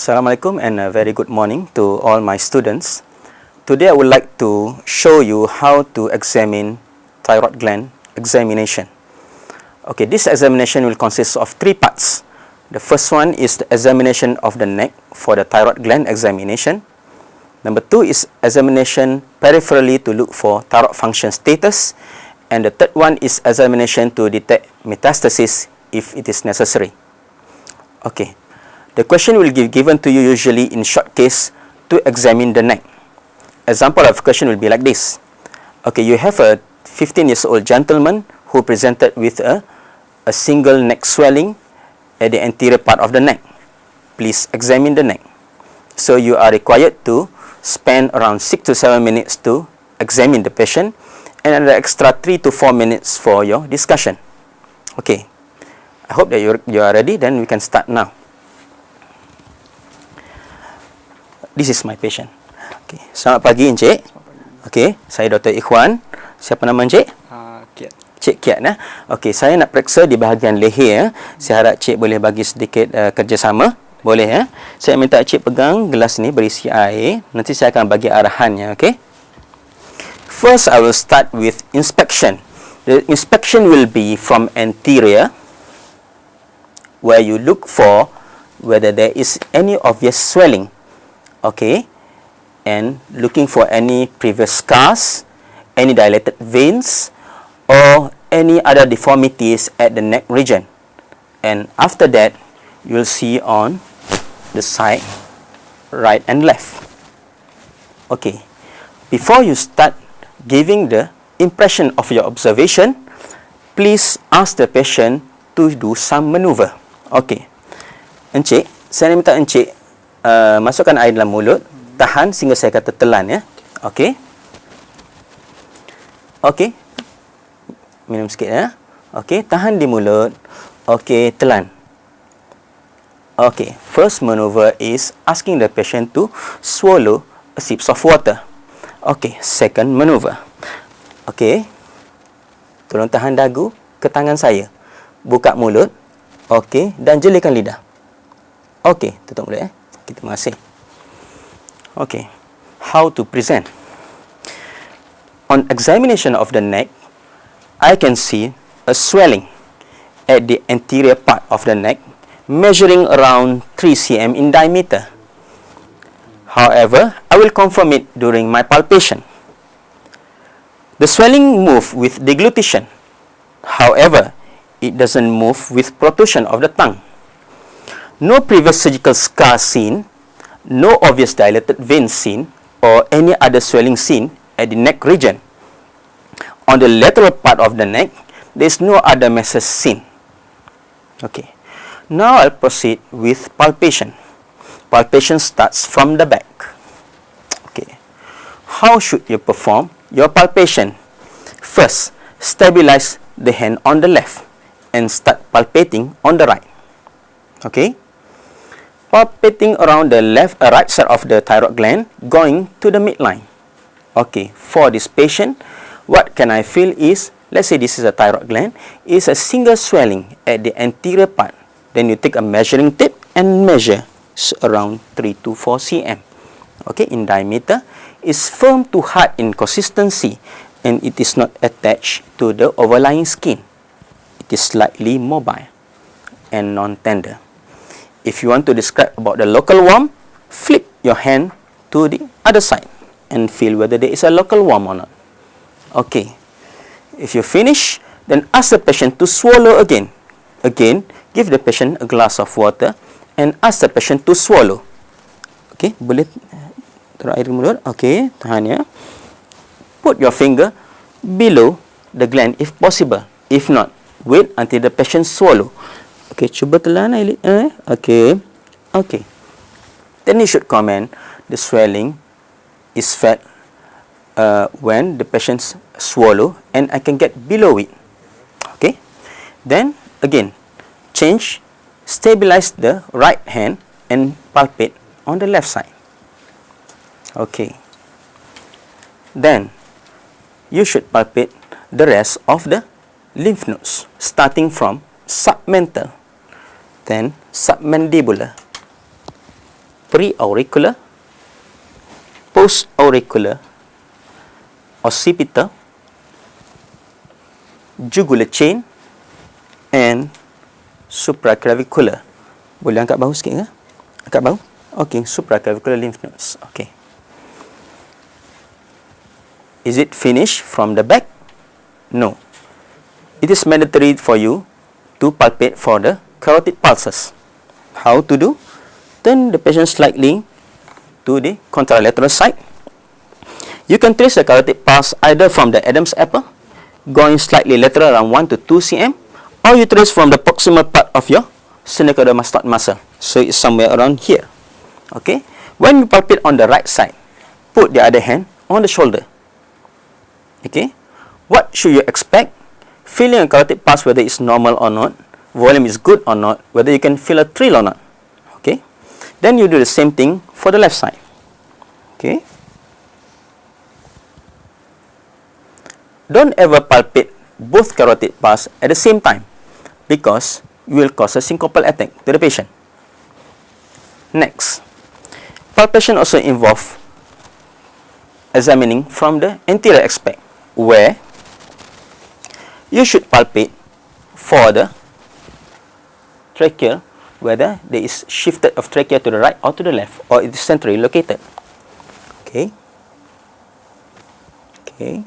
Assalamualaikum and a very good morning to all my students. Today I would like to show you how to examine thyroid gland examination. Okay, this examination will consist of three parts. The first one is the examination of the neck for the thyroid gland examination. Number two is examination peripherally to look for thyroid function status. And the third one is examination to detect metastasis if it is necessary. Okay. The question will be given to you usually in short case to examine the neck. Example of question will be like this. Okay, you have a 15 years old gentleman who presented with a single neck swelling at the anterior part of the neck. Please examine the neck. So you are required to spend around 6 to 7 minutes to examine the patient and an extra 3 to 4 minutes for your discussion. Okay, I hope that you are ready, then we can start now. This is my patient. Okay. Selamat pagi Encik. Okay, saya Dr. Ikhwan. Siapa nama Encik? Kiat. Cik Kiat. Okay, saya nak periksa di bahagian leher. Saya harap Cik boleh bagi sedikit kerjasama. Boleh ya? Saya minta Cik pegang gelas ni berisi air. Nanti saya akan bagi arahannya. Okay. First, I will start with inspection. The inspection will be from anterior, where you look for whether there is any obvious swelling. Okay, and looking for any previous scars, any dilated veins, or any other deformities at the neck region. And after that, you will see on the side, right and left. Okay, before you start giving the impression of your observation, please ask the patient to do some maneuver. Okay, Encik, saya minta Encik masukkan air dalam mulut, tahan sehingga saya kata telan ya. Okey. Okey. Minum sikit ya. Okey, tahan di mulut. Okey, telan. Okey, first maneuver is asking the patient to swallow a sip of water. Okey, second maneuver. Okey. Tolong tahan dagu ke tangan saya. Buka mulut. Okey, dan jelikan lidah. Okey, tutup mulut ya. Terima kasih. Okay, how to present? On examination of the neck, I can see a swelling at the anterior part of the neck, measuring around 3 cm in diameter. However, I will confirm it during my palpation. The swelling moves with deglutition. However, it doesn't move with protrusion of the tongue. No previous surgical scar seen, no obvious dilated vein seen, or any other swelling seen at the neck region. On the lateral part of the neck, there is no other masses seen. Okay. Now I'll proceed with palpation. Palpation starts from the back. Okay. How should you perform your palpation? First, stabilize the hand on the left and start palpating on the right. Okay. Palpating around the right side of the thyroid gland, going to the midline. Okay, for this patient, what can I feel is, let's say this is a thyroid gland, is a single swelling at the anterior part. Then you take a measuring tape and measure around 3 to 4 cm. Okay, in diameter, is firm to hard in consistency, and it is not attached to the overlying skin. It is slightly mobile and non-tender. If you want to describe about the local worm, flip your hand to the other side and feel whether there is a local worm or not. Okay. If you finish, then ask the patient to swallow again. Again, give the patient a glass of water and ask the patient to swallow. Okay, boleh taruh air di mulut. Okay, tahan ya. Put your finger below the gland if possible. If not, wait until the patient swallow. Okay, cuba telan air. Okay. Okay. Then you should comment the swelling is felt when the patient swallow and I can get below it. Okay. Then again, stabilize the right hand and palpate on the left side. Okay. Then you should palpate the rest of the lymph nodes starting from submental, then submandibular, pre-auricular, post-auricular, occipital, jugular chain and supraclavicular. Boleh angkat bahu sikit ke? Angkat bahu. Okey, supraclavicular lymph nodes. Okey. Is it finished from the back? No. It is mandatory for you to palpate for the carotid pulses. How to do? Turn the patient slightly to the contralateral side. You can trace the carotid pulse either from the Adam's apple, going slightly lateral around 1 to 2 cm, or you trace from the proximal part of your sternocleidomastoid muscle. So it's somewhere around here. Okay. When you palpate on the right side, put the other hand on the shoulder. Okay. What should you expect? Feeling a carotid pulse, whether it's normal or not, volume is good or not, whether you can feel a thrill or not. Okay. Then you do the same thing for the left side. Okay. Don't ever palpate both carotid pulse at the same time, because you will cause a syncopal attack to the patient. Next, palpation also involves examining from the anterior aspect, where you should palpate for the trachea, whether there is shifted of trachea to the right or to the left, or it is centrally located. Okay. Okay.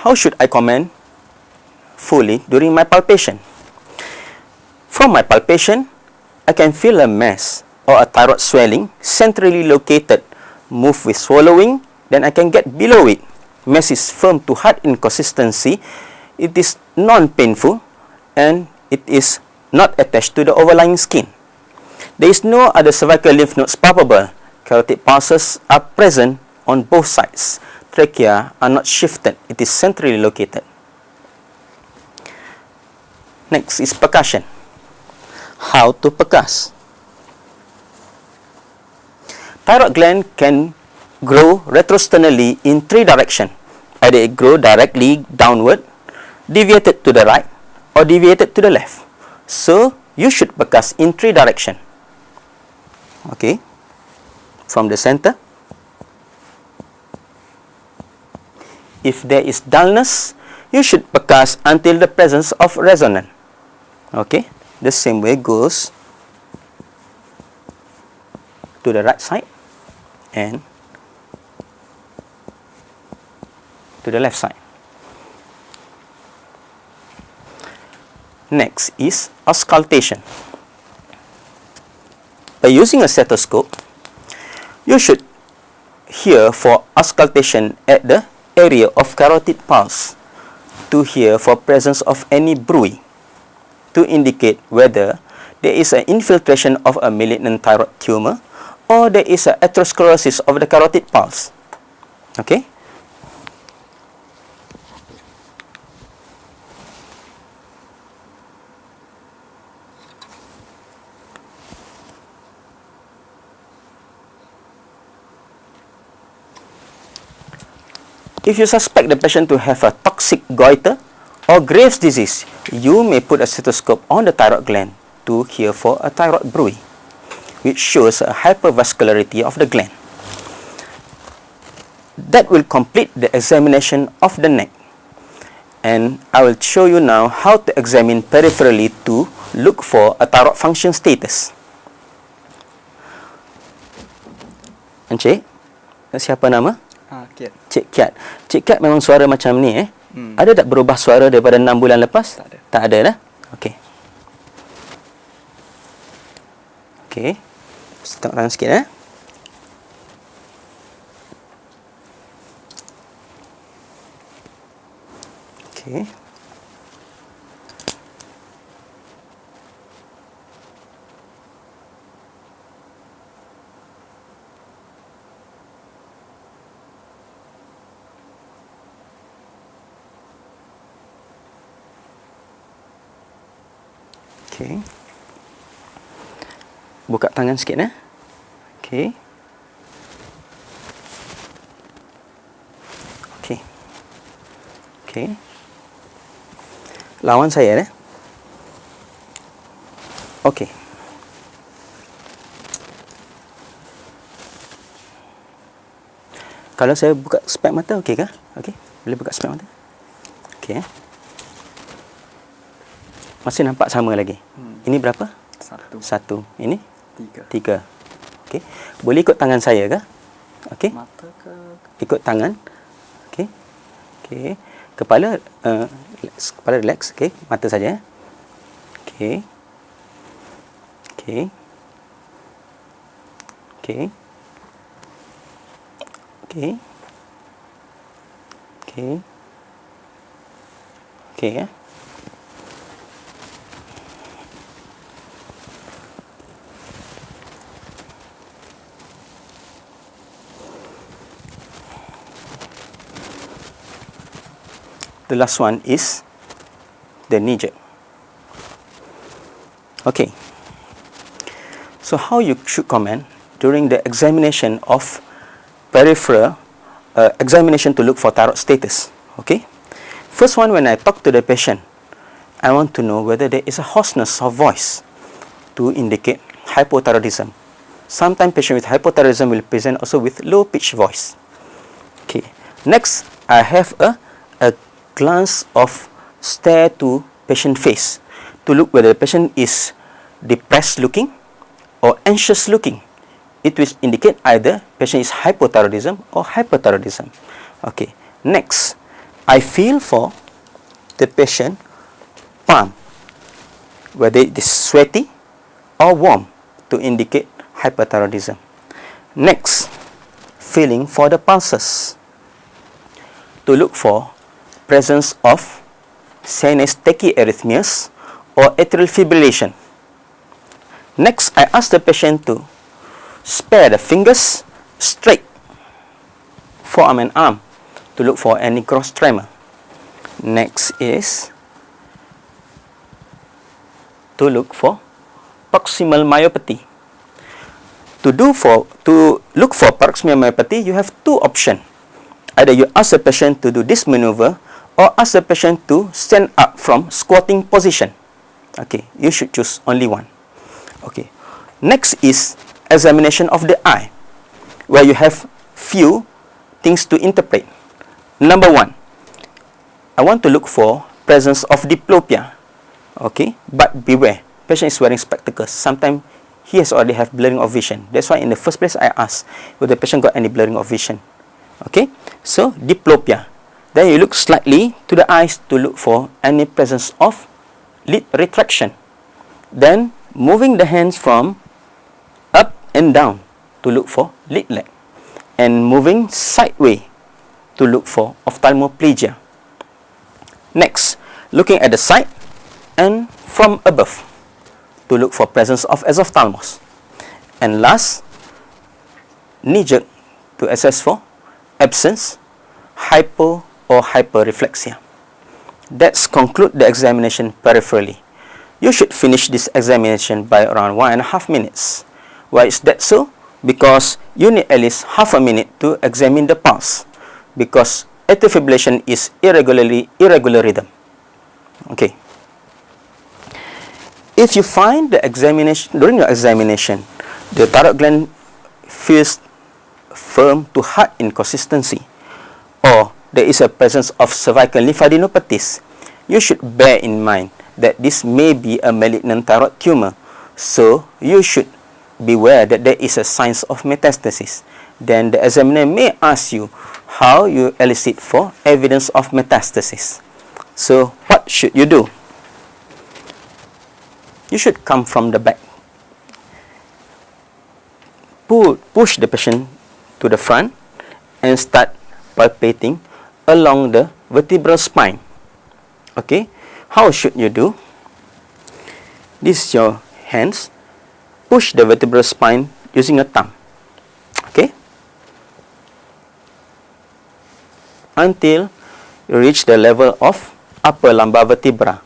How should I comment fully during my palpation? From my palpation, I can feel a mass or a thyroid swelling centrally located move with swallowing, then I can get below it. Mass is firm to hard in consistency, it is non-painful, and it is not attached to the overlying skin. There is no other cervical lymph nodes palpable. Carotid pulses are present on both sides. Trachea are not shifted, it is centrally located. Next is percussion. How to percuss? Thyroid gland can grow retrosternally in 3 directions. Either it grow directly downward, deviated to the right, or deviated to the left. So, you should percuss in 3 directions. Okay. From the center. If there is dullness, you should percuss until the presence of resonance. Okay. The same way goes to the right side and to the left side. Next is auscultation. By using a stethoscope, you should hear for auscultation at the area of carotid pulse, to hear for presence of any bruit, to indicate whether there is an infiltration of a malignant thyroid tumor or there is an atherosclerosis of the carotid pulse. Okay. If you suspect the patient to have a toxic goiter or Graves' disease, you may put a stethoscope on the thyroid gland to hear for a thyroid bruit, which shows a hypervascularity of the gland. That will complete the examination of the neck. And I will show you now how to examine peripherally to look for a thyroid function status. Encik, siapa nama? Kiat. Cik Kiat. Cik Kiat memang suara macam ni Ada tak berubah suara daripada 6 bulan lepas? Tak ada. Tak ada dah? Okey. Okey. Tengok tangan sikit Okey. Okey. Buka tangan sikit Okey. Okey. Okey. Lawan saya Okay. Kalau saya buka spek mata, okey ke? Okey. Boleh buka spek mata? Okey. Masih nampak sama lagi. Ini berapa? 1. Ini? 3. Okey. Boleh ikut tangan saya ke? Okey. Mata ke? Ikut tangan. Okey. Okey. Kepala kepala relax. Okey. Mata saja. Okey. Okey. Okey. Okey. Okey. Okey ya. The last one is the knee jerk. Okay. So how you should comment during the examination of peripheral examination to look for thyroid status. Okay. First one, when I talk to the patient, I want to know whether there is a hoarseness of voice to indicate hypothyroidism. Sometimes patient with hypothyroidism will present also with low pitch voice. Okay. Next, I have a glance of stare to patient face to look whether the patient is depressed looking or anxious looking. It will indicate either patient is hypothyroidism or hyperthyroidism. Okay. Next, I feel for the patient palm, whether it is sweaty or warm to indicate hyperthyroidism. Next, feeling for the pulses to look for presence of sinus tachyarrhythmias or atrial fibrillation. Next, I ask the patient to spread the fingers straight, forearm and arm, to look for any cross tremor. Next is to look for proximal myopathy. To look for proximal myopathy, you have two options. Either you ask the patient to do this maneuver or ask the patient to stand up from squatting position. Okay, you should choose only one. Okay. Next is examination of the eye, where you have few things to interpret. Number 1, I want to look for presence of diplopia. Okay, but beware, patient is wearing spectacles. Sometimes he has already have blurring of vision. That's why in the first place I ask whether the patient got any blurring of vision. Okay, so diplopia. Then you look slightly to the eyes to look for any presence of lid retraction. Then moving the hands from up and down to look for lid lag, and moving sideways to look for ophthalmoplegia. Next, looking at the side and from above to look for presence of exophthalmos. And last, knee jerk to assess for absence, hypo or hyperreflexia. That's conclude the examination peripherally. You should finish this examination by around 1.5 minutes. Why is that so? Because you need at least half a minute to examine the pulse, because atrial fibrillation is irregular rhythm. Okay. If you find the examination, during your examination, the thyroid gland feels firm to hard inconsistency, or there is a presence of cervical lymphadenopathies, you should bear in mind that this may be a malignant thyroid tumor. So you should beware that there is a signs of metastasis. Then the examiner may ask you how you elicit for evidence of metastasis. So what should you do? You should come from the back. Push the patient to the front and start palpating along the vertebral spine. Okay, how should you do? This is your hands. Push the vertebral spine using a thumb. Okay, until you reach the level of upper lumbar vertebra.